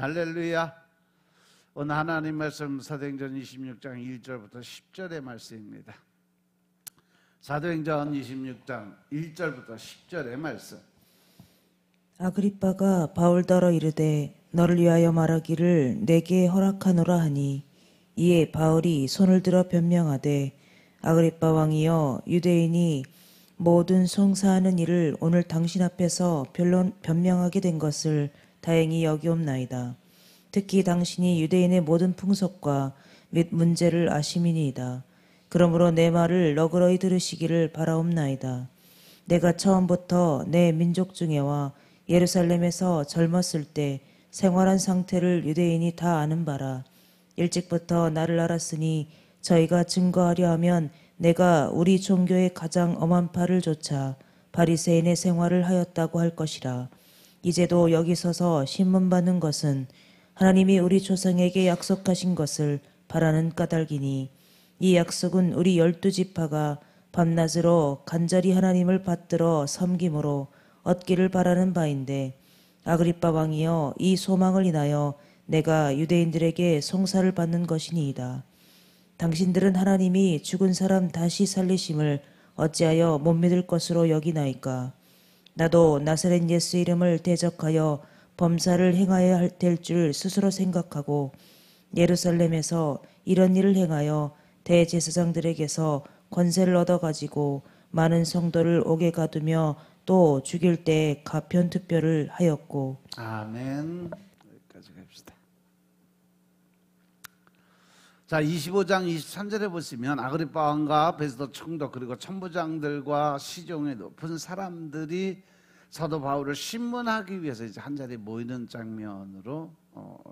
할렐루야. 오늘 하나님 말씀 사도행전 26장 1절부터 10절의 말씀입니다. 사도행전 26장 1절부터 10절의 말씀. 아그리빠가 바울더러 이르되 너를 위하여 말하기를 내게 허락하노라 하니, 이에 바울이 손을 들어 변명하되, 아그리빠 왕이여, 유대인이 모든 송사하는 일을 오늘 당신 앞에서 변명하게 된 것을 다행히 여기옵나이다. 특히 당신이 유대인의 모든 풍속과 및 문제를 아심이니이다. 그러므로 내 말을 너그러이 들으시기를 바라옵나이다. 내가 처음부터 내 민족 중에와 예루살렘에서 젊었을 때 생활한 상태를 유대인이 다 아는 바라. 일찍부터 나를 알았으니 저희가 증거하려 하면 내가 우리 종교의 가장 엄한 팔을 조차 바리새인의 생활을 하였다고 할 것이라. 이제도 여기 서서 신문받는 것은 하나님이 우리 조상에게 약속하신 것을 바라는 까닭이니, 이 약속은 우리 12지파가 밤낮으로 간절히 하나님을 받들어 섬김으로 얻기를 바라는 바인데, 아그리빠 왕이여, 이 소망을 인하여 내가 유대인들에게 송사를 받는 것이니이다. 당신들은 하나님이 죽은 사람 다시 살리심을 어찌하여 못 믿을 것으로 여기나이까? 나도 나사렛 예수 이름을 대적하여 범사를 행하여야 될 줄 스스로 생각하고 예루살렘에서 이런 일을 행하여 대제사장들에게서 권세를 얻어가지고 많은 성도를 옥에 가두며 또 죽일 때 가편투표를 하였고. 아멘. 여기까지 갑시다. 자, 25장 23절에 보시면 아그리빠 왕과 베스도 총독 그리고 천부장들과 시종의 높은 사람들이 사도 바울을 신문하기 위해서 이제 한 자리에 모이는 장면으로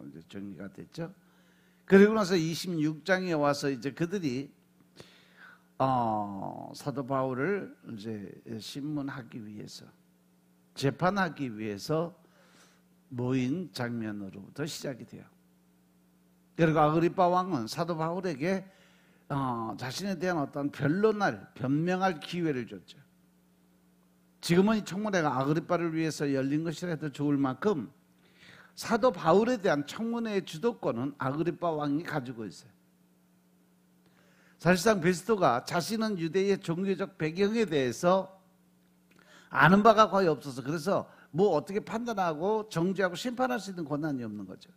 이제 정리가 됐죠. 그리고 나서 26장에 와서 이제 그들이 사도 바울을 이제 신문하기 위해서, 재판하기 위해서 모인 장면으로부터 시작이 돼요. 그리고 아그리빠 왕은 사도 바울에게 자신에 대한 어떤 변명할 기회를 줬죠. 지금은 이 청문회가 아그리빠를 위해서 열린 것이라 해도 좋을 만큼 사도 바울에 대한 청문회의 주도권은 아그리빠 왕이 가지고 있어요. 사실상 베스토가 자신은 유대의 종교적 배경에 대해서 아는 바가 거의 없어서, 그래서 뭐 어떻게 판단하고 정죄하고 심판할 수 있는 권한이 없는 거죠.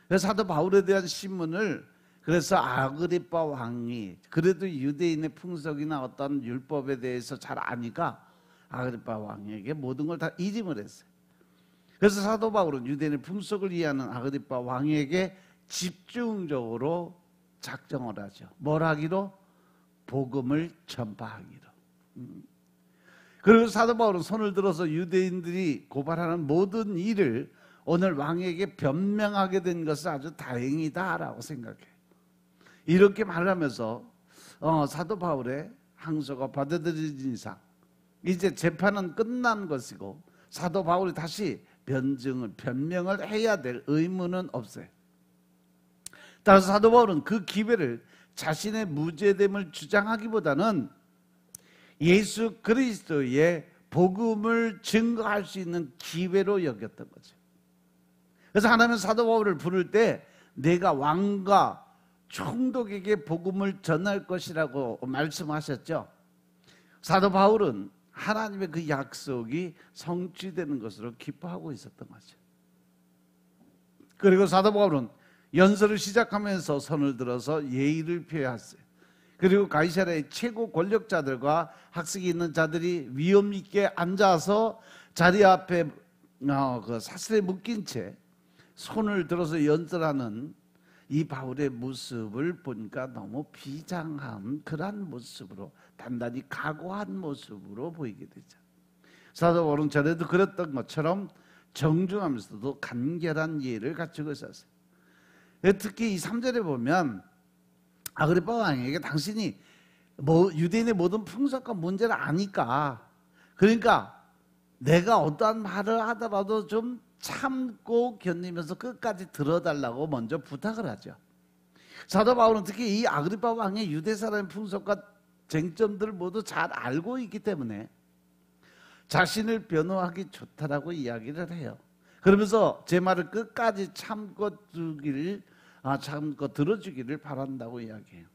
그래서 사도 바울에 대한 신문을, 그래서 아그리빠 왕이 그래도 유대인의 풍속이나 어떤 율법에 대해서 잘 아니까 아그리빠 왕에게 모든 걸 다 이임을 했어요. 그래서 사도 바울은 유대인의 풍속을 이해하는 아그리빠 왕에게 집중적으로 작정을 하죠. 뭘 하기로? 복음을 전파하기로. 그리고 사도 바울은 손을 들어서 유대인들이 고발하는 모든 일을 오늘 왕에게 변명하게 된 것은 아주 다행이다라고 생각해요. 이렇게 말하면서 사도 바울의 항소가 받아들여진 이상 이제 재판은 끝난 것이고 사도 바울이 다시 변명을 해야 될 의무는 없어요. 따라서 사도 바울은 그 기회를 자신의 무죄됨을 주장하기보다는 예수 그리스도의 복음을 증거할 수 있는 기회로 여겼던 거죠. 그래서 하나님은 사도 바울을 부를 때 내가 왕과 총독에게 복음을 전할 것이라고 말씀하셨죠. 사도 바울은 하나님의 그 약속이 성취되는 것으로 기뻐하고 있었던 거죠. 그리고 사도 바울은 연설을 시작하면서 손을 들어서 예의를 표했어요. 그리고 가이사랴의 최고 권력자들과 학식이 있는 자들이 위엄 있게 앉아서 자리 앞에 그 사슬에 묶인 채 손을 들어서 연설하는 이 바울의 모습을 보니까 너무 비장한 그러한 모습으로, 단단히 각오한 모습으로 보이게 되죠. 사도 바울은 전에도 그랬던 것처럼 정중하면서도 간결한 예를 갖추고 있었어요. 특히 이 3절에 보면 아그리빠 왕에게 당신이 유대인의 모든 풍속과 문제를 아니까, 그러니까 내가 어떠한 말을 하더라도 좀 참고 견디면서 끝까지 들어달라고 먼저 부탁을 하죠. 사도 바울은 특히 이 아그리빠 왕의 유대 사람의 풍속과 쟁점들을 모두 잘 알고 있기 때문에 자신을 변호하기 좋다라고 이야기를 해요. 그러면서 제 말을 끝까지 참고 들어주기를 바란다고 이야기해요.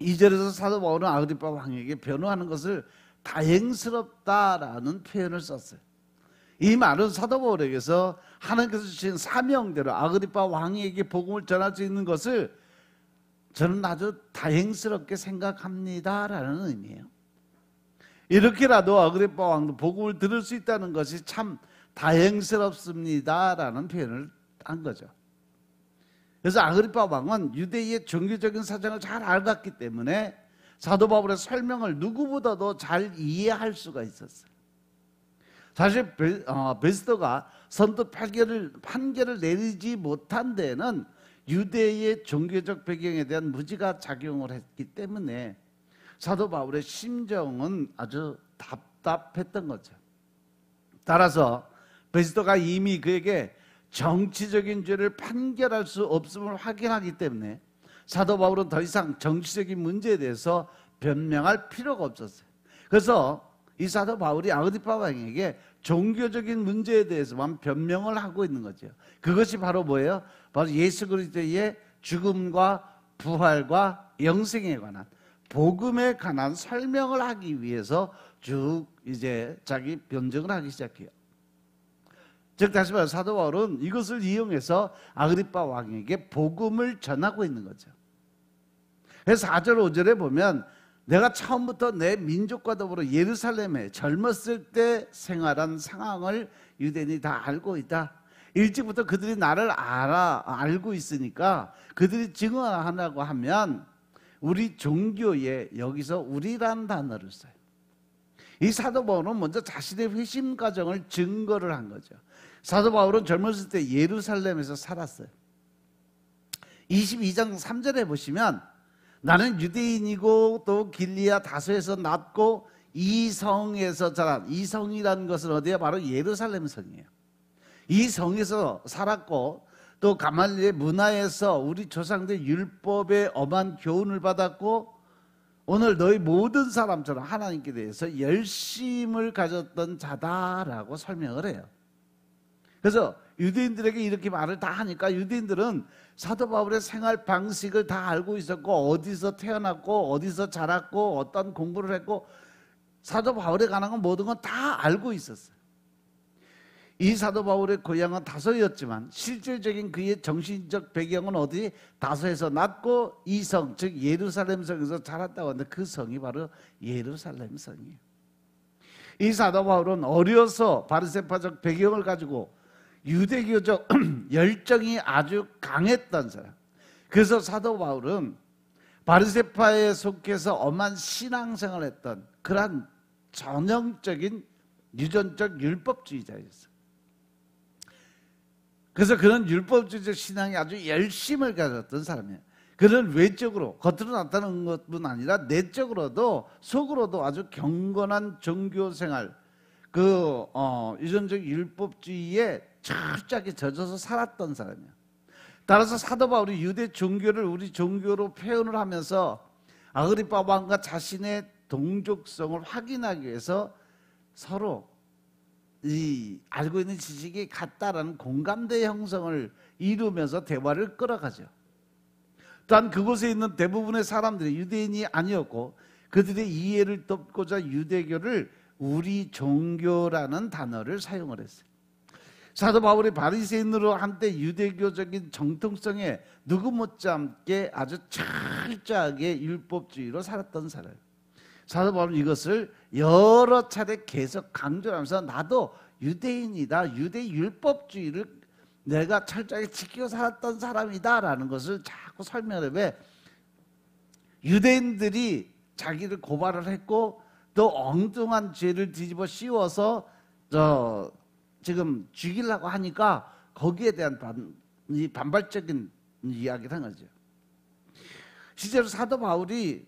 2절에서 사도 바울은 아그리파 왕에게 변호하는 것을 다행스럽다라는 표현을 썼어요. 이 말은 사도 바울에게서 하나님께서 주신 사명대로 아그리파 왕에게 복음을 전할 수 있는 것을 저는 아주 다행스럽게 생각합니다라는 의미예요. 이렇게라도 아그리파 왕도 복음을 들을 수 있다는 것이 참 다행스럽습니다라는 표현을 한 거죠. 그래서 아그리파 왕은 유대의 종교적인 사정을 잘 알았기 때문에 사도 바울의 설명을 누구보다도 잘 이해할 수가 있었어요. 사실 베스터가 선뜻 판결을 내리지 못한 데에는 유대의 종교적 배경에 대한 무지가 작용을 했기 때문에 사도 바울의 심정은 아주 답답했던 거죠. 따라서 베스터가 이미 그에게 정치적인 죄를 판결할 수 없음을 확인하기 때문에 사도 바울은 더 이상 정치적인 문제에 대해서 변명할 필요가 없었어요. 그래서 이 사도 바울이 아그리파 왕에게 종교적인 문제에 대해서만 변명을 하고 있는 거죠. 그것이 바로 뭐예요? 바로 예수 그리스도의 죽음과 부활과 영생에 관한, 복음에 관한 설명을 하기 위해서 쭉 이제 자기 변증을 하기 시작해요. 즉 다시 말해 사도 바울은 이것을 이용해서 아그리파 왕에게 복음을 전하고 있는 거죠. 그래서 4절 5절에 보면 내가 처음부터 내 민족과 더불어 예루살렘에 젊었을 때 생활한 상황을 유대인이 다 알고 있다. 일찍부터 그들이 나를 알고 있으니까 그들이 증언하라고 하면 우리 종교에 여기서 우리란 단어를 써요. 이 사도 바울은 먼저 자신의 회심 과정을 증거를 한 거죠. 사도 바울은 젊었을 때 예루살렘에서 살았어요. 22장 3절에 보시면 나는 유대인이고 또 길리아 다소에서 났고 이 성에서 자란, 이 성이라는 것은 어디야? 바로 예루살렘 성이에요. 이 성에서 살았고 또 가말리엘 문화에서 우리 조상들 율법의 엄한 교훈을 받았고 오늘 너희 모든 사람처럼 하나님께 대해서 열심을 가졌던 자다라고 설명을 해요. 그래서 유대인들에게 이렇게 말을 다 하니까 유대인들은 사도 바울의 생활 방식을 다 알고 있었고 어디서 태어났고 어디서 자랐고 어떤 공부를 했고 사도 바울에 관한 건 모든 건 다 알고 있었어요. 이 사도 바울의 고향은 다소였지만 실질적인 그의 정신적 배경은 어디? 다소에서 났고 이 성, 즉 예루살렘 성에서 자랐다고 하는데 그 성이 바로 예루살렘 성이에요. 이 사도 바울은 어려서 바리새파적 배경을 가지고 유대교적 열정이 아주 강했던 사람. 그래서 사도 바울은 바리새파에 속해서 엄한 신앙생활을 했던 그러한 전형적인 유전적 율법주의자였어요. 그래서 그런 율법주의적 신앙에 아주 열심을 가졌던 사람이에요. 그는 외적으로 겉으로 나타나는 것뿐 아니라 내적으로도 속으로도 아주 경건한 종교생활, 유전적 율법주의에 철저하게 젖어서 살았던 사람이에요. 따라서 사도 바울이 유대 종교를 우리 종교로 표현을 하면서 아그리파 왕과 자신의 동족성을 확인하기 위해서 서로 이 알고 있는 지식이 같다라는 공감대 형성을 이루면서 대화를 끌어가죠. 또한 그곳에 있는 대부분의 사람들이 유대인이 아니었고 그들의 이해를 돕고자 유대교를 우리 종교라는 단어를 사용을 했어요. 사도 바울이 바리새인으로 한때 유대교적인 정통성에 누구 못지않게 아주 철저하게 율법주의로 살았던 사람. 사도 바울은 이것을 여러 차례 계속 강조하면서 나도 유대인이다. 유대 율법주의를 내가 철저하게 지키고 살았던 사람이다라는 것을 자꾸 설명해. 왜? 유대인들이 자기를 고발을 했고 또 엉뚱한 죄를 뒤집어 씌워서 지금 죽이려고 하니까 거기에 대한 반발적인 이야기를 한 거죠. 실제로 사도 바울이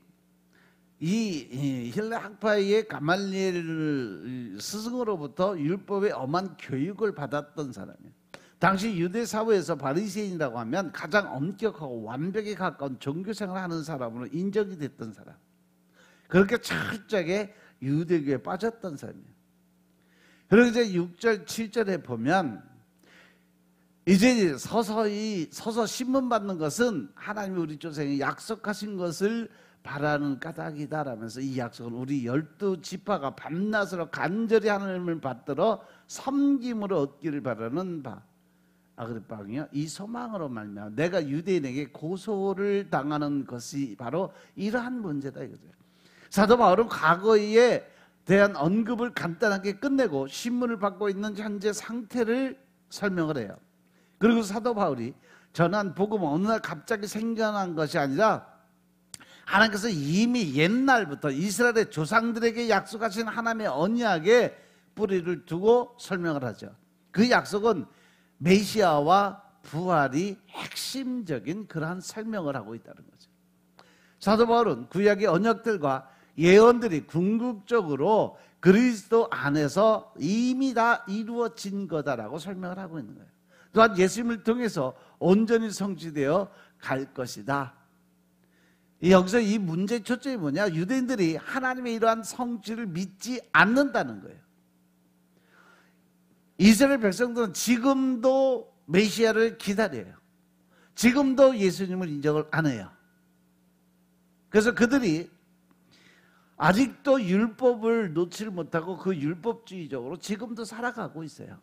이 헬라 학파의 가말리엘 스승으로부터 율법의 엄한 교육을 받았던 사람이에요. 당시 유대 사회에서 바리새인이라고 하면 가장 엄격하고 완벽에 가까운 종교생활을 하는 사람으로 인정이 됐던 사람. 그렇게 철저하게 유대교에 빠졌던 사람이에요. 그리고 이제 6절, 7절에 보면 이제 서서 신문 받는 것은 하나님이 우리 조상에 약속하신 것을 바라는 까닭이다라면서 이 약속은 우리 12지파가 밤낮으로 간절히 하나님을 받들어 섬김으로 얻기를 바라는 바. 아그리빠 왕이여, 이 소망으로 말미암아 내가 유대인에게 고소를 당하는 것이 바로 이러한 문제다 이거죠. 사도 바울은 과거에 대한 언급을 간단하게 끝내고 신문을 받고 있는 현재 상태를 설명을 해요. 그리고 사도 바울이 전한 복음은 어느 날 갑자기 생겨난 것이 아니라 하나님께서 이미 옛날부터 이스라엘의 조상들에게 약속하신 하나님의 언약에 뿌리를 두고 설명을 하죠. 그 약속은 메시아와 부활이 핵심적인 그러한 설명을 하고 있다는 거죠. 사도 바울은 구약의 언약들과 예언들이 궁극적으로 그리스도 안에서 이미 다 이루어진 거다라고 설명을 하고 있는 거예요. 또한 예수님을 통해서 온전히 성취되어 갈 것이다. 여기서 이 문제의 초점이 뭐냐? 유대인들이 하나님의 이러한 성취를 믿지 않는다는 거예요. 이스라엘 백성들은 지금도 메시아를 기다려요. 지금도 예수님을 인정을 안 해요. 그래서 그들이 아직도 율법을 놓지를 못하고 그 율법주의적으로 지금도 살아가고 있어요.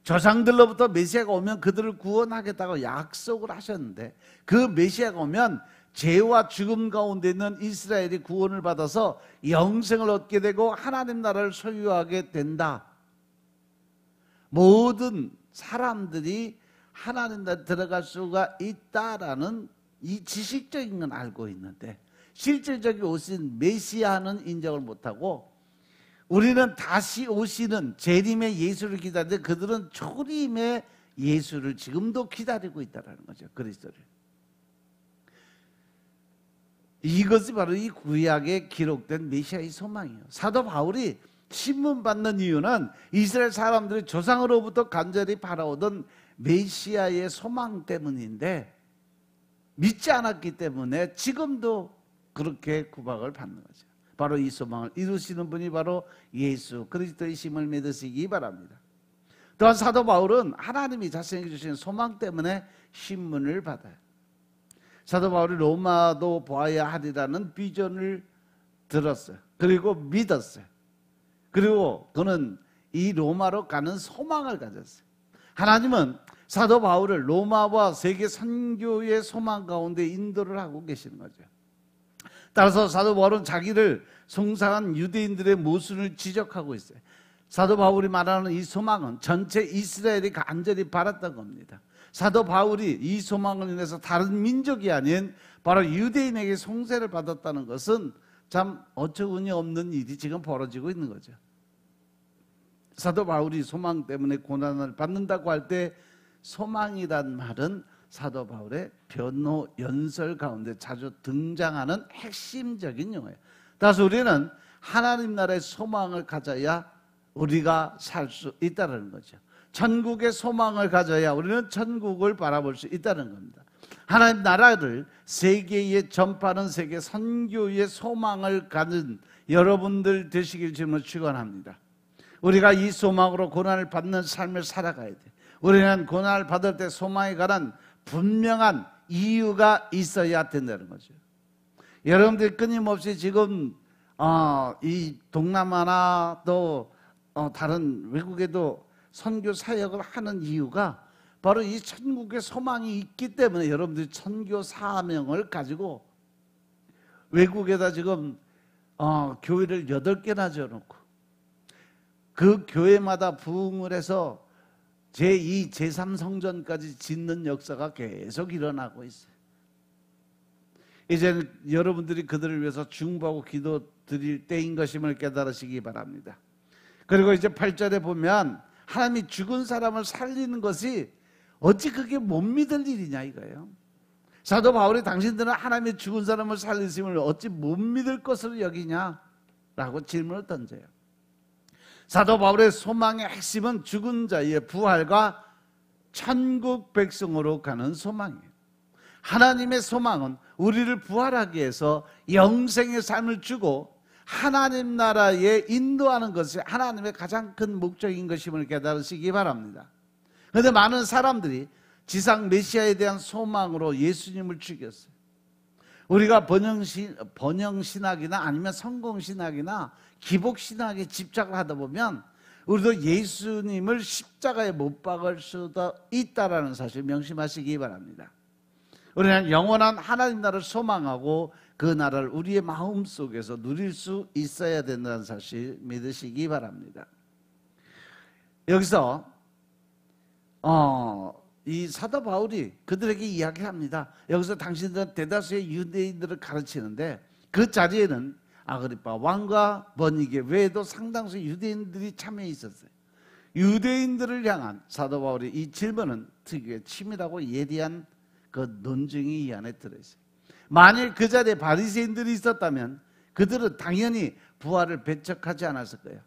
조상들로부터 메시아가 오면 그들을 구원하겠다고 약속을 하셨는데 그 메시아가 오면 죄와 죽음 가운데 있는 이스라엘이 구원을 받아서 영생을 얻게 되고 하나님 나라를 소유하게 된다. 모든 사람들이 하나님 나라에 들어갈 수가 있다라는 이 지식적인 건 알고 있는데 실질적인 오신 메시아는 인정을 못하고 우리는 다시 오시는 재림의 예수를 기다리는데 그들은 초림의 예수를 지금도 기다리고 있다는 거죠. 그리스도를. 이것이 바로 이 구약에 기록된 메시아의 소망이에요. 사도 바울이 신문 받는 이유는 이스라엘 사람들이 조상으로부터 간절히 바라오던 메시아의 소망 때문인데 믿지 않았기 때문에 지금도 그렇게 구박을 받는 거죠. 바로 이 소망을 이루시는 분이 바로 예수 그리스도이심을 믿으시기 바랍니다. 또한 사도 바울은 하나님이 자신에게 주신 소망 때문에 신문을 받아요. 사도 바울이 로마도 보아야 하리라는 비전을 들었어요. 그리고 믿었어요. 그리고 그는 이 로마로 가는 소망을 가졌어요. 하나님은 사도 바울을 로마와 세계 선교의 소망 가운데 인도를 하고 계시는 거죠. 따라서 사도 바울은 자기를 송사한 유대인들의 모순을 지적하고 있어요. 사도 바울이 말하는 이 소망은 전체 이스라엘이 간절히 바랐던 겁니다. 사도 바울이 이 소망을 인해서 다른 민족이 아닌 바로 유대인에게 송세를 받았다는 것은 참 어처구니 없는 일이 지금 벌어지고 있는 거죠. 사도 바울이 소망 때문에 고난을 받는다고 할 때 소망이란 말은 사도 바울의 변호 연설 가운데 자주 등장하는 핵심적인 용어예요. 따라서 우리는 하나님 나라의 소망을 가져야 우리가 살 수 있다는 거죠. 천국의 소망을 가져야 우리는 천국을 바라볼 수 있다는 겁니다. 하나님 나라를 세계에 전파하는 세계 선교의 소망을 가진 여러분들 되시길 주님으로 축원합니다. 우리가 이 소망으로 고난을 받는 삶을 살아가야 돼. 우리는 고난을 받을 때 소망에 관한 분명한 이유가 있어야 된다는 거죠. 여러분들이 끊임없이 지금 이 동남아나 또 다른 외국에도 선교 사역을 하는 이유가 바로 이 천국의 소망이 있기 때문에 여러분들이 선교 사명을 가지고 외국에다 지금 교회를 8개나 지어놓고 그 교회마다 부흥을 해서 제2, 제3 성전까지 짓는 역사가 계속 일어나고 있어요. 이제는 여러분들이 그들을 위해서 중보하고 기도 드릴 때인 것임을 깨달으시기 바랍니다. 그리고 이제 8절에 보면 하나님이 죽은 사람을 살리는 것이 어찌 그게 못 믿을 일이냐 이거예요. 사도 바울이 당신들은 하나님이 죽은 사람을 살리심을 어찌 못 믿을 것으로 여기냐 라고 질문을 던져요. 사도 바울의 소망의 핵심은 죽은 자의 부활과 천국 백성으로 가는 소망이에요. 하나님의 소망은 우리를 부활하기 위해서 영생의 삶을 주고 하나님 나라에 인도하는 것이 하나님의 가장 큰 목적인 것임을 깨달으시기 바랍니다. 그런데 많은 사람들이 지상 메시아에 대한 소망으로 예수님을 죽였어요. 우리가 번영신학이나 아니면 성공신학이나 기복신학에 집착을 하다 보면 우리도 예수님을 십자가에 못 박을 수도 있다는 사실 명심하시기 바랍니다. 우리는 영원한 하나님 나라를 소망하고 그 나라를 우리의 마음속에서 누릴 수 있어야 된다는 사실 믿으시기 바랍니다. 여기서 이 사도 바울이 그들에게 이야기합니다. 여기서 당신들은 대다수의 유대인들을 가르치는데 그 자리에는 아그리파 왕과 버니게 외에도 상당수 유대인들이 참여해 있었어요. 유대인들을 향한 사도 바울의 이 질문은 특유의 치밀하고 예리한 그 논증이 이 안에 들어있어요. 만일 그 자리에 바리새인들이 있었다면 그들은 당연히 부활을 배척하지 않았을 거예요.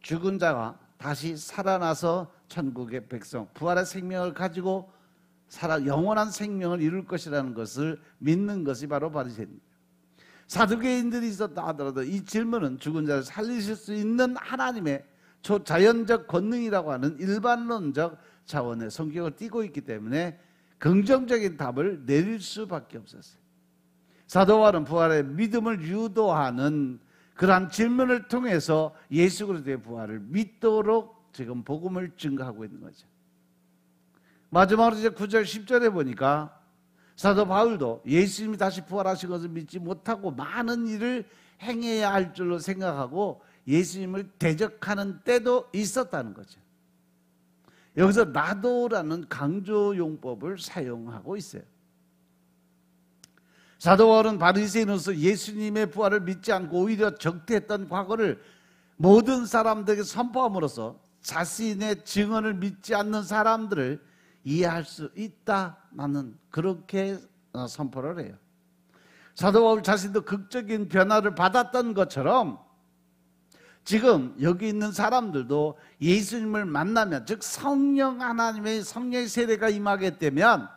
죽은 자가 다시 살아나서 천국의 백성, 부활의 생명을 가지고 영원한 생명을 이룰 것이라는 것을 믿는 것이 바로 바리새인입니다. 사두개인들이 있었다 하더라도 이 질문은 죽은 자를 살리실 수 있는 하나님의 초자연적 권능이라고 하는 일반론적 차원의 성격을 띠고 있기 때문에 긍정적인 답을 내릴 수밖에 없었어요. 사도 바울은 부활의 믿음을 유도하는 그러한 질문을 통해서 예수 그리스도의 부활을 믿도록 지금 복음을 증거하고 있는 거죠. 마지막으로 이제 9절 10절에 보니까 사도 바울도 예수님이 다시 부활하신 것을 믿지 못하고 많은 일을 행해야 할 줄로 생각하고 예수님을 대적하는 때도 있었다는 거죠. 여기서 나도라는 강조용법을 사용하고 있어요. 사도 바울은 바리새인으로서 예수님의 부활을 믿지 않고 오히려 적대했던 과거를 모든 사람들에게 선포함으로써 자신의 증언을 믿지 않는 사람들을 이해할 수 있다는 그렇게 선포를 해요. 사도 바울 자신도 극적인 변화를 받았던 것처럼 지금 여기 있는 사람들도 예수님을 만나면, 즉 성령 하나님의 성령의 세례가 임하게 되면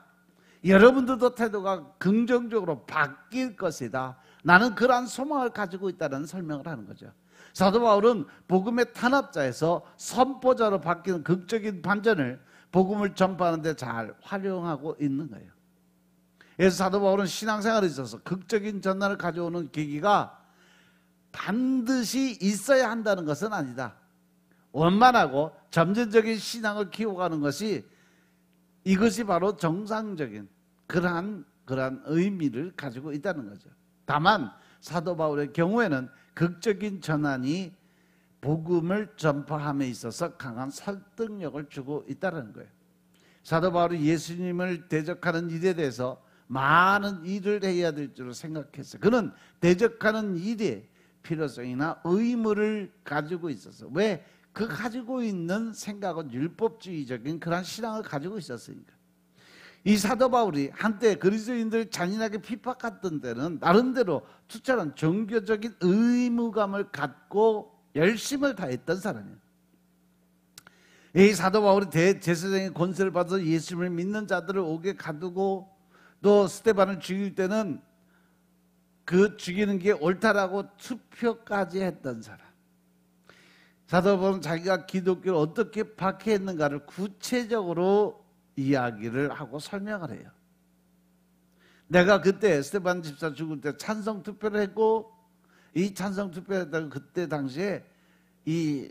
여러분들도 태도가 긍정적으로 바뀔 것이다. 나는 그러한 소망을 가지고 있다는 설명을 하는 거죠. 사도 바울은 복음의 탄압자에서 선포자로 바뀌는 극적인 반전을 복음을 전파하는 데 잘 활용하고 있는 거예요. 그래서 사도 바울은 신앙생활에 있어서 극적인 전환을 가져오는 계기가 반드시 있어야 한다는 것은 아니다. 원만하고 점진적인 신앙을 키워가는 것이, 이것이 바로 정상적인 그러한 의미를 가지고 있다는 거죠. 다만 사도 바울의 경우에는 극적인 전환이 복음을 전파함에 있어서 강한 설득력을 주고 있다는 거예요. 사도 바울이 예수님을 대적하는 일에 대해서 많은 일을 해야 될 줄 생각했어요. 그는 대적하는 일에 필요성이나 의무를 가지고 있었어. 왜? 그 가지고 있는 생각은 율법주의적인 그런 신앙을 가지고 있었으니까. 이 사도 바울이 한때 그리스도인들 잔인하게 핍박했던 때는 나름대로 투철한 종교적인 의무감을 갖고 열심을 다했던 사람이에요. 이 사도 바울이 대제사장의 권세를 받아서 예수님을 믿는 자들을 옥에 가두고 또 스데반을 죽일 때는 그 죽이는 게 옳다라고 투표까지 했던 사람. 사도 바울은 자기가 기독교를 어떻게 박해했는가를 구체적으로 이야기를 하고 설명을 해요. 내가 그때 스데반 집사 죽을 때 찬성 투표를 했고, 이 찬성 투표를 했다가 그때 당시에 이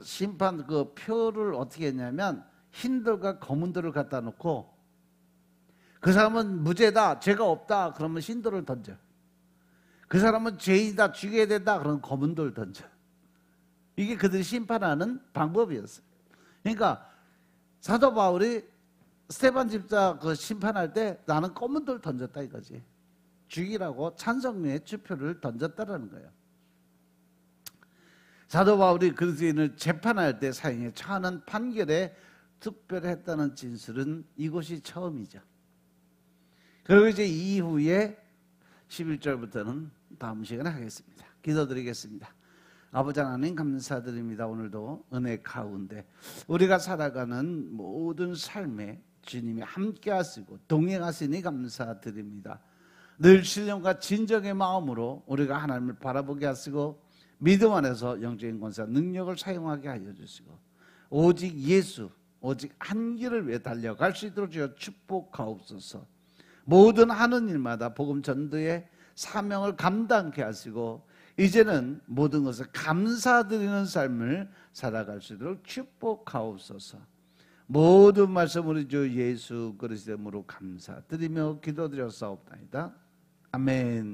심판 그 표를 어떻게 했냐면 흰 돌과 검은 돌을 갖다 놓고 그 사람은 무죄다, 죄가 없다 그러면 흰 돌을 던져. 그 사람은 죄이다, 죽여야 된다 그러면 검은 돌을 던져. 이게 그들이 심판하는 방법이었어요. 그러니까 사도 바울이 스데반 집사 그 심판할 때 나는 검은 돌 던졌다 이거지. 죽이라고 찬성의 투표를 던졌다라는 거예요. 사도 바울이 그리스도인을 재판할 때 사형에 처하는 판결에 특별했다는 진술은 이곳이 처음이죠. 그리고 이제 이후에 11절부터는 다음 시간에 하겠습니다. 기도드리겠습니다. 아버지 하나님 감사드립니다. 오늘도 은혜 가운데 우리가 살아가는 모든 삶에 주님이 함께 하시고 동행하시니 감사드립니다. 늘 신령과 진정의 마음으로 우리가 하나님을 바라보게 하시고 믿음 안에서 영적인 권세와 능력을 사용하게 하여 주시고 오직 예수, 오직 한 길을 위해 달려갈 수 있도록 주여 축복하옵소서. 모든 하는 일마다 복음 전도의 사명을 감당케 하시고 이제는 모든 것을 감사드리는 삶을 살아갈 수 있도록 축복하옵소서. 모든 말씀 우리 주 예수 그리스도 이름으로 감사드리며 기도드렸사옵나이다. 아멘.